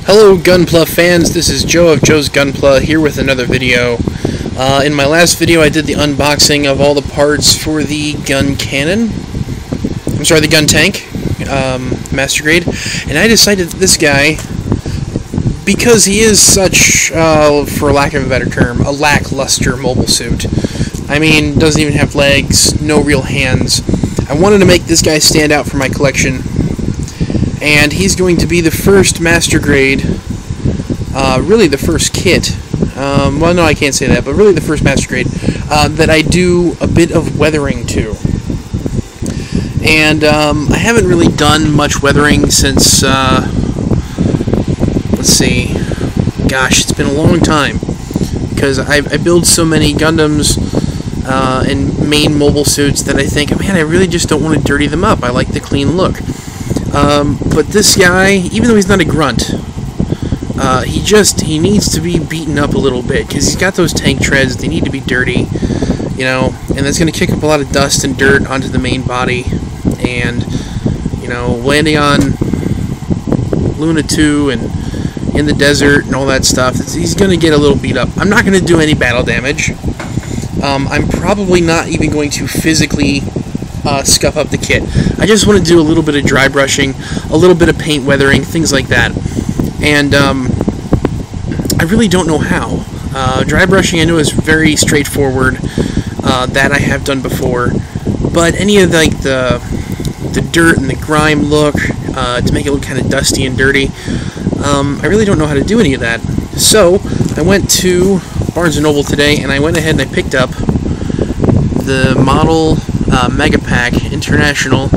Hello Gunpla fans, this is Joe of Joe's Gunpla here with another video. In my last video I did the unboxing of all the parts for the gun cannon. I'm sorry, the Guntank Master Grade. And I decided that this guy, because he is such, for lack of a better term, a lackluster mobile suit. I mean, doesn't even have legs, no real hands. I wanted to make this guy stand out for my collection. And he's going to be the first Master Grade, really the first kit, well no I can't say that, but really the first Master Grade, that I do a bit of weathering to. And I haven't really done much weathering since, let's see, gosh, it's been a long time, because I build so many Gundams and main mobile suits that I think, man, I really just don't want to dirty them up. I like the clean look. But this guy, even though he's not a grunt, he needs to be beaten up a little bit, because he's got those tank treads. They need to be dirty, you know, and that's going to kick up a lot of dust and dirt onto the main body, and, you know, landing on Luna 2 and in the desert and all that stuff, he's going to get a little beat up. I'm not going to do any battle damage. I'm probably not even going to physically scuff up the kit. I just want to do a little bit of dry brushing, a little bit of paint weathering, things like that. And I really don't know how. Dry brushing I know is very straightforward. That I have done before. But any of like the dirt and the grime look, to make it look kind of dusty and dirty, I really don't know how to do any of that. So I went to Barnes & Noble today, and I went ahead and I picked up the model Mega Pack International,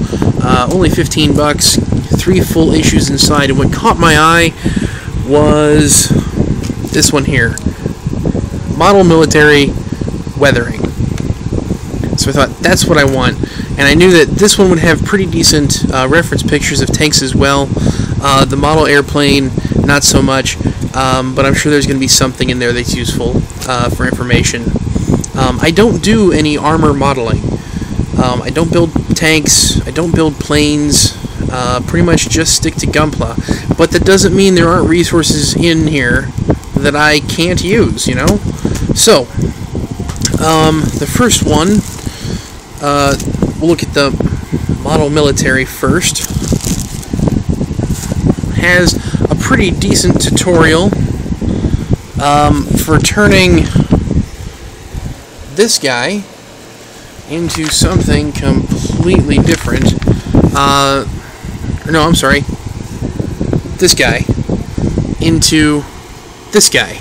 only 15 bucks, 3 full issues inside, and what caught my eye was this one here, Model Military Weathering. So I thought, that's what I want, and I knew that this one would have pretty decent reference pictures of tanks as well. The model airplane, not so much, but I'm sure there's going to be something in there that's useful for information. I don't do any armor modeling. I don't build tanks, I don't build planes, pretty much just stick to Gunpla. But that doesn't mean there aren't resources in here that I can't use, you know? So, the first one, we'll look at the Model Military first. Has a pretty decent tutorial for turning this guy into something completely different. No, I'm sorry. This guy into this guy.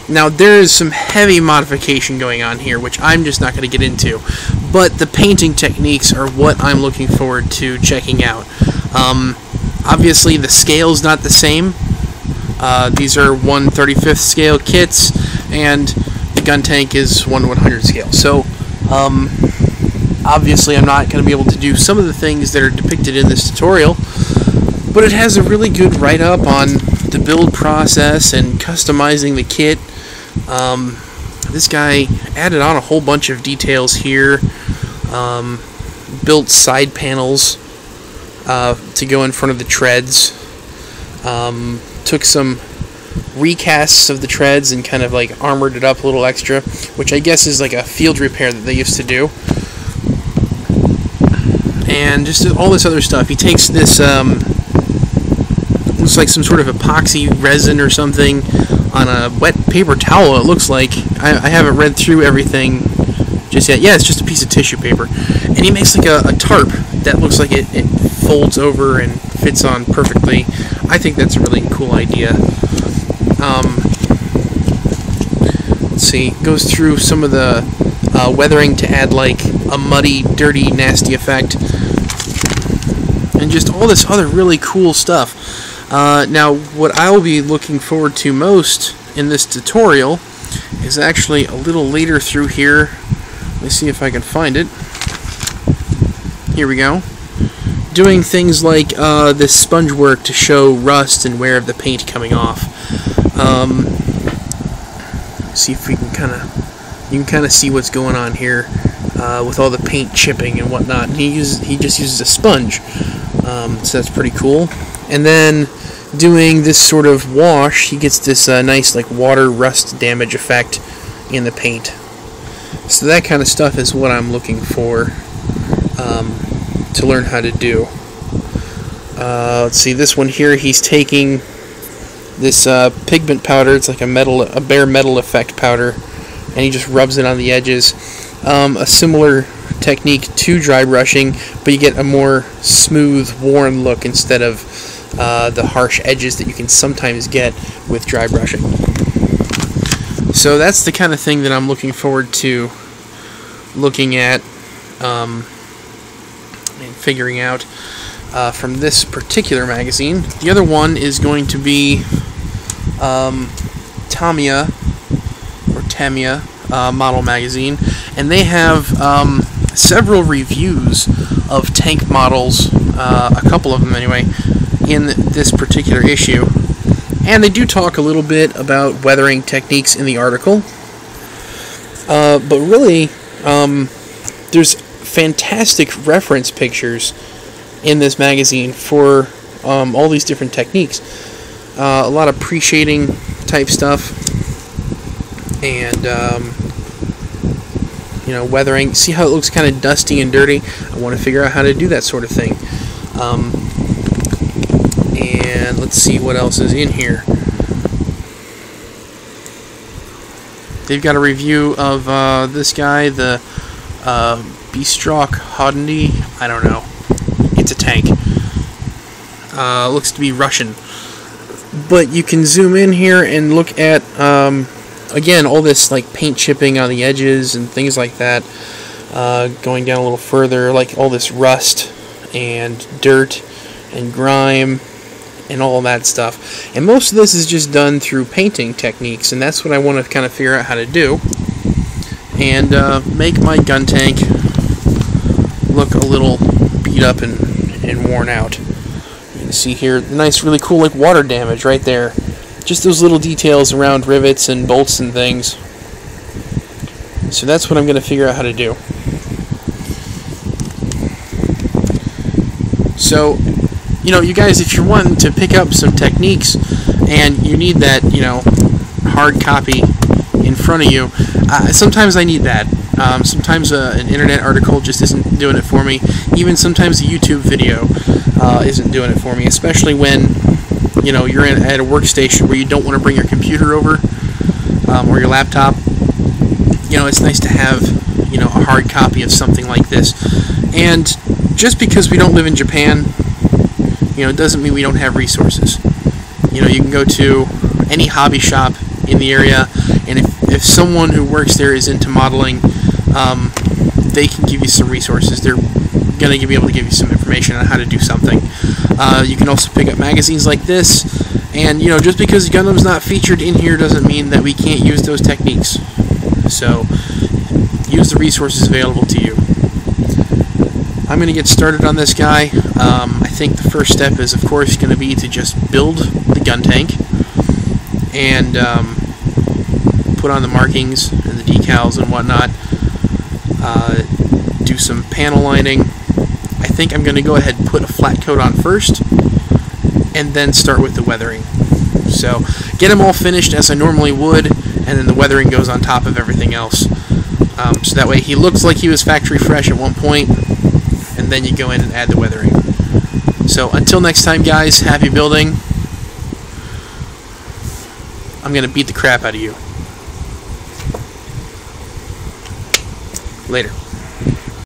Now, there is some heavy modification going on here, which I'm just not going to get into. But the painting techniques are what I'm looking forward to checking out. Obviously, the scale's not the same. These are 1/35th scale kits, and the Guntank is 1/100 scale. So, obviously I'm not going to be able to do some of the things that are depicted in this tutorial, but it has a really good write-up on the build process and customizing the kit. This guy added on a whole bunch of details here, built side panels to go in front of the treads, took some recasts of the treads and kind of like armored it up a little extra, which I guess is like a field repair that they used to do, and just all this other stuff. He takes this looks like some sort of epoxy resin or something on a wet paper towel, it looks like. I haven't read through everything just yet. Yeah, it's just a piece of tissue paper, and he makes like a tarp that looks like it folds over and fits on perfectly. I think that's a really cool idea. Let's see, goes through some of the weathering to add like a muddy, dirty, nasty effect, and just all this other really cool stuff. Now, what I will be looking forward to most in this tutorial is actually a little later through here. Let me see if I can find it. Here we go. Doing things like this sponge work to show rust and wear of the paint coming off. See if we can you can kind of see what's going on here with all the paint chipping and whatnot. And he just uses a sponge, so that's pretty cool. And then doing this sort of wash, he gets this nice like water rust damage effect in the paint. So that kind of stuff is what I'm looking for to learn how to do. Let's see, this one here, he's taking this pigment powder. It's like a bare metal effect powder, and he just rubs it on the edges. A similar technique to dry brushing, but you get a more smooth, worn look instead of the harsh edges that you can sometimes get with dry brushing. So that's the kind of thing that I'm looking forward to looking at and figuring out from this particular magazine. The other one is going to be Tamiya model magazine, and they have several reviews of tank models, a couple of them anyway, in this particular issue. And they do talk a little bit about weathering techniques in the article, but really there's fantastic reference pictures in this magazine for all these different techniques. A lot of pre-shading type stuff, and you know, weathering. See how it looks kind of dusty and dirty? I want to figure out how to do that sort of thing. And let's see what else is in here. They've got a review of this guy, the Bistrock Hodney. I don't know. It's a tank. Looks to be Russian. But you can zoom in here and look at, again, all this like paint chipping on the edges and things like that. Going down a little further, like all this rust and dirt and grime and all that stuff. And most of this is just done through painting techniques, and that's what I want to kind of figure out how to do and make my Guntank look a little beat up and worn out. You can see here, nice, really cool like water damage right there. Just those little details around rivets and bolts and things. So that's what I'm going to figure out how to do. So, you know, you guys, if you're wanting to pick up some techniques and you need that, you know, hard copy in front of you, sometimes I need that. Sometimes an internet article just isn't doing it for me. Even sometimes a YouTube video isn't doing it for me, especially when, you know, you're at a workstation where you don't want to bring your computer over or your laptop. You know, it's nice to have, you know, a hard copy of something like this. And just because we don't live in Japan, you know, it doesn't mean we don't have resources. You know, you can go to any hobby shop in the area, and if someone who works there is into modeling, they can give you some resources. They're going to be able to give you some information on how to do something. You can also pick up magazines like this, and, you know, just because Gundam's not featured in here doesn't mean that we can't use those techniques. So, use the resources available to you. I'm going to get started on this guy. I think the first step is, of course, going to be to just build the Guntank and put on the markings and the decals and whatnot. Do some panel lining. I think I'm going to go ahead and put a flat coat on first and then start with the weathering. So get them all finished as I normally would, and then the weathering goes on top of everything else. So that way he looks like he was factory fresh at one point, and then you go in and add the weathering. So until next time, guys, happy building. I'm going to beat the crap out of you. Later.